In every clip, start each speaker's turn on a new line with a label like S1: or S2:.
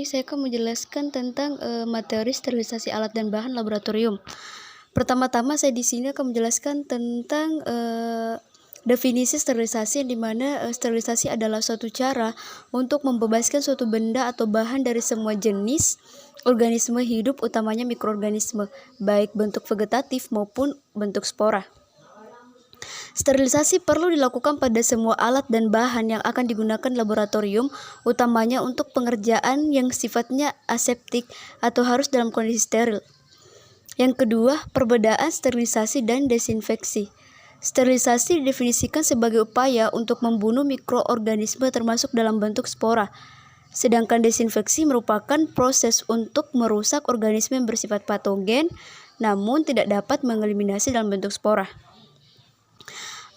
S1: saya akan menjelaskan tentang materi sterilisasi alat dan bahan laboratorium. Pertama-tama saya di sini akan menjelaskan tentang definisi sterilisasi, yang dimana sterilisasi adalah suatu cara untuk membebaskan suatu benda atau bahan dari semua jenis organisme hidup, utamanya mikroorganisme, baik bentuk vegetatif maupun bentuk spora. Sterilisasi perlu dilakukan pada semua alat dan bahan yang akan digunakan laboratorium, utamanya untuk pengerjaan yang sifatnya aseptik atau harus dalam kondisi steril. Yang kedua, perbedaan sterilisasi dan desinfeksi. Sterilisasi didefinisikan sebagai upaya untuk membunuh mikroorganisme termasuk dalam bentuk spora. Sedangkan desinfeksi merupakan proses untuk merusak organisme yang bersifat patogen, namun tidak dapat mengeliminasi dalam bentuk spora.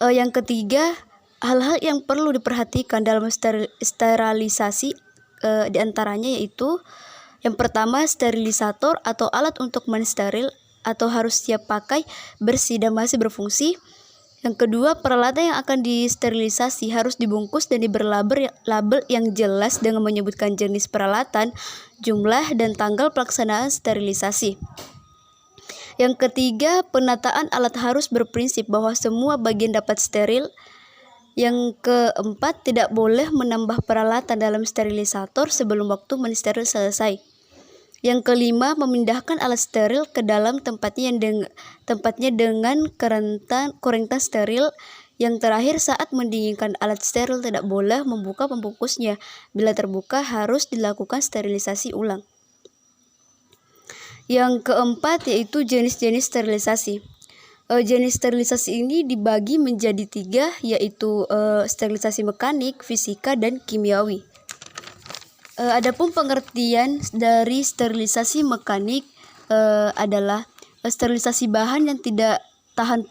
S1: Yang ketiga, hal-hal yang perlu diperhatikan dalam sterilisasi diantaranya yaitu yang pertama, sterilisator atau alat untuk mensteril atau harus siap pakai, bersih dan masih berfungsi. Yang kedua, peralatan yang akan disterilisasi harus dibungkus dan diberi label yang jelas dengan menyebutkan jenis peralatan, jumlah, dan tanggal pelaksanaan sterilisasi. Yang ketiga, penataan alat harus berprinsip bahwa semua bagian dapat steril. Yang keempat, tidak boleh menambah peralatan dalam sterilisator sebelum waktu mensteril selesai. Yang kelima, memindahkan alat steril ke dalam tempatnya dengan kerentan steril. Yang terakhir, saat mendinginkan alat steril tidak boleh membuka pembungkusnya. Bila terbuka, harus dilakukan sterilisasi ulang. Yang keempat yaitu jenis-jenis sterilisasi. Jenis sterilisasi ini dibagi menjadi 3, yaitu sterilisasi mekanik, fisika, dan kimiawi. Adapun pengertian dari sterilisasi mekanik adalah sterilisasi bahan yang tidak tahan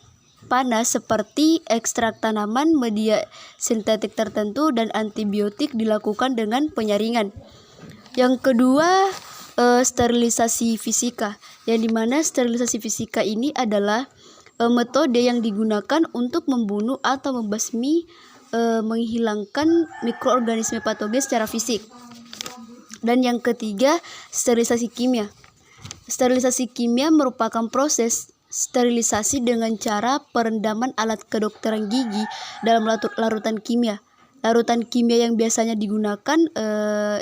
S1: panas seperti ekstrak tanaman, media sintetik tertentu, dan antibiotik dilakukan dengan penyaringan. Yang kedua, sterilisasi fisika, yang dimana sterilisasi fisika ini adalah metode yang digunakan untuk membunuh atau membasmi, menghilangkan mikroorganisme patogen secara fisik. Dan yang ketiga, sterilisasi kimia. Sterilisasi kimia merupakan proses sterilisasi dengan cara perendaman alat kedokteran gigi dalam larutan kimia. Larutan kimia yang biasanya digunakan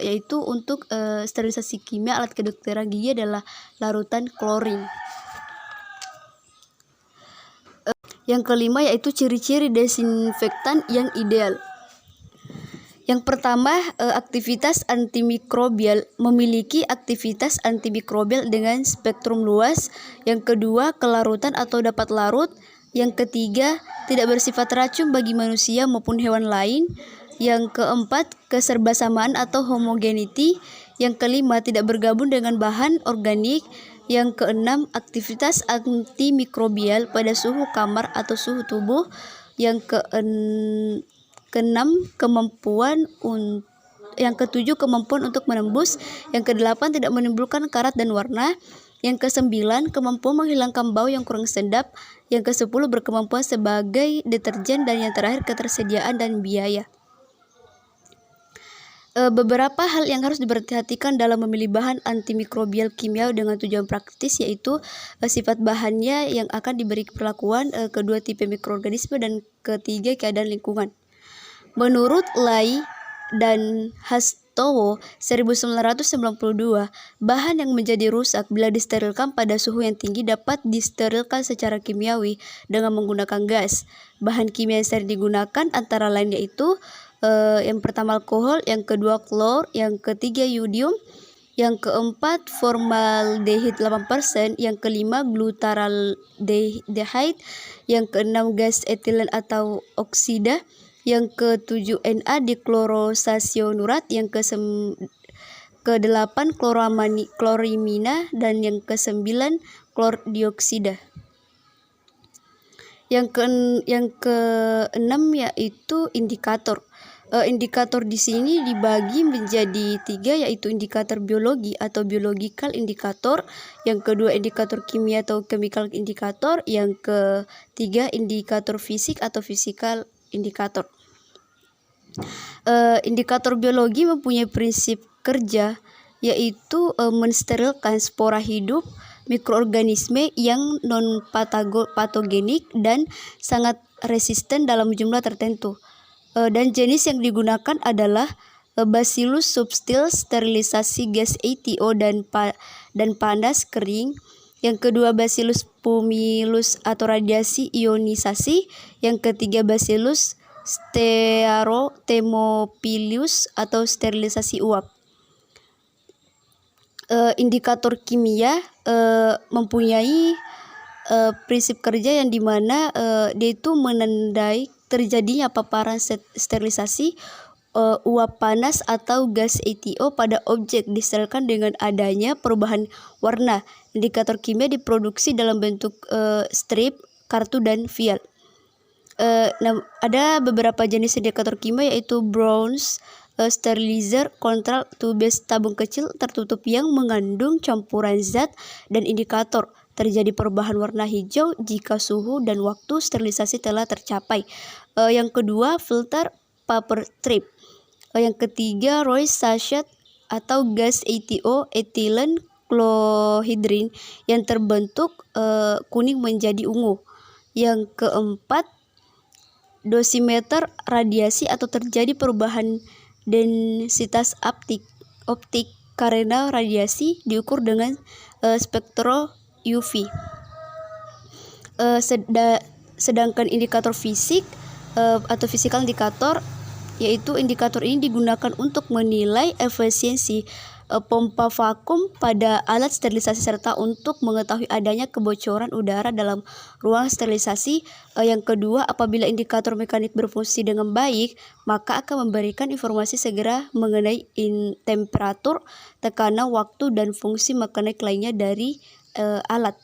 S1: yaitu untuk sterilisasi kimia alat kedokteran gigi adalah larutan klorin. Yang kelima yaitu ciri-ciri desinfektan yang ideal. Yang pertama, aktivitas antimikrobial, memiliki aktivitas antimikrobial dengan spektrum luas. Yang kedua, kelarutan atau dapat larut. Yang ketiga, tidak bersifat racun bagi manusia maupun hewan lain. Yang keempat, keserbasamaan atau homogeneity. Yang kelima, tidak bergabung dengan bahan organik. Yang keenam, aktivitas antimikrobial pada suhu kamar atau suhu tubuh. Yang keenam, yang ketujuh, kemampuan untuk menembus. Yang kedelapan, tidak menimbulkan karat dan warna. Yang kesembilan, kemampuan menghilangkan bau yang kurang sedap. Yang kesepuluh, berkemampuan sebagai deterjen. Dan yang terakhir, ketersediaan dan biaya. Beberapa hal yang harus diperhatikan dalam memilih bahan antimikrobial kimia dengan tujuan praktis yaitu sifat bahannya yang akan diberi perlakuan, kedua tipe mikroorganisme, dan ketiga keadaan lingkungan. Menurut Lai dan Hastowo 1992, bahan yang menjadi rusak bila disterilkan pada suhu yang tinggi dapat disterilkan secara kimiawi dengan menggunakan gas. Bahan kimia yang sering digunakan antara lain yaitu yang pertama alkohol, yang kedua klor, yang ketiga yodium, yang keempat formaldehid 8%, yang kelima glutaraldehyde, yang keenam gas etilen atau oksida, yang ketujuh Na-diklorosasyonurat, yang kedelapan klorimina, dan yang kesembilan klor dioksida. Yang keenam yaitu indikator. Indikator di sini dibagi menjadi 3, yaitu indikator biologi atau biological indikator, yang kedua indikator kimia atau chemical indikator, yang ketiga indikator fisik atau physical indikator. Indikator biologi mempunyai prinsip kerja yaitu mensterilkan spora hidup, mikroorganisme yang non-patogenik dan sangat resisten dalam jumlah tertentu. Dan jenis yang digunakan adalah Bacillus subtilis sterilisasi gas ATO dan panas kering. Yang kedua Bacillus pumilus atau radiasi ionisasi. Yang ketiga Bacillus stearothermophilus atau sterilisasi uap. Indikator kimia mempunyai prinsip kerja yang dimana dia itu menandai terjadinya paparan sterilisasi uap panas atau gas ATO pada objek disterilkan dengan adanya perubahan warna. Indikator kimia diproduksi dalam bentuk strip, kartu, dan vial. Ada beberapa jenis indikator kimia yaitu bronze sterilizer, kontrol tubes tabung kecil tertutup yang mengandung campuran zat, dan indikator terjadi perubahan warna hijau jika suhu dan waktu sterilisasi telah tercapai. Yang kedua filter paper strip. Yang ketiga Royce sachet atau gas ATO ethylene chlorhydrin yang terbentuk kuning menjadi ungu. Yang keempat dosimeter radiasi atau terjadi perubahan densitas optik karena radiasi diukur dengan spektro UV. Sedangkan indikator fisik atau physical indikator, yaitu indikator ini digunakan untuk menilai efisiensi pompa vakum pada alat sterilisasi serta untuk mengetahui adanya kebocoran udara dalam ruang sterilisasi. Yang kedua, apabila indikator mekanik berfungsi dengan baik, maka akan memberikan informasi segera mengenai temperatur, tekanan, waktu, dan fungsi mekanik lainnya dari alat.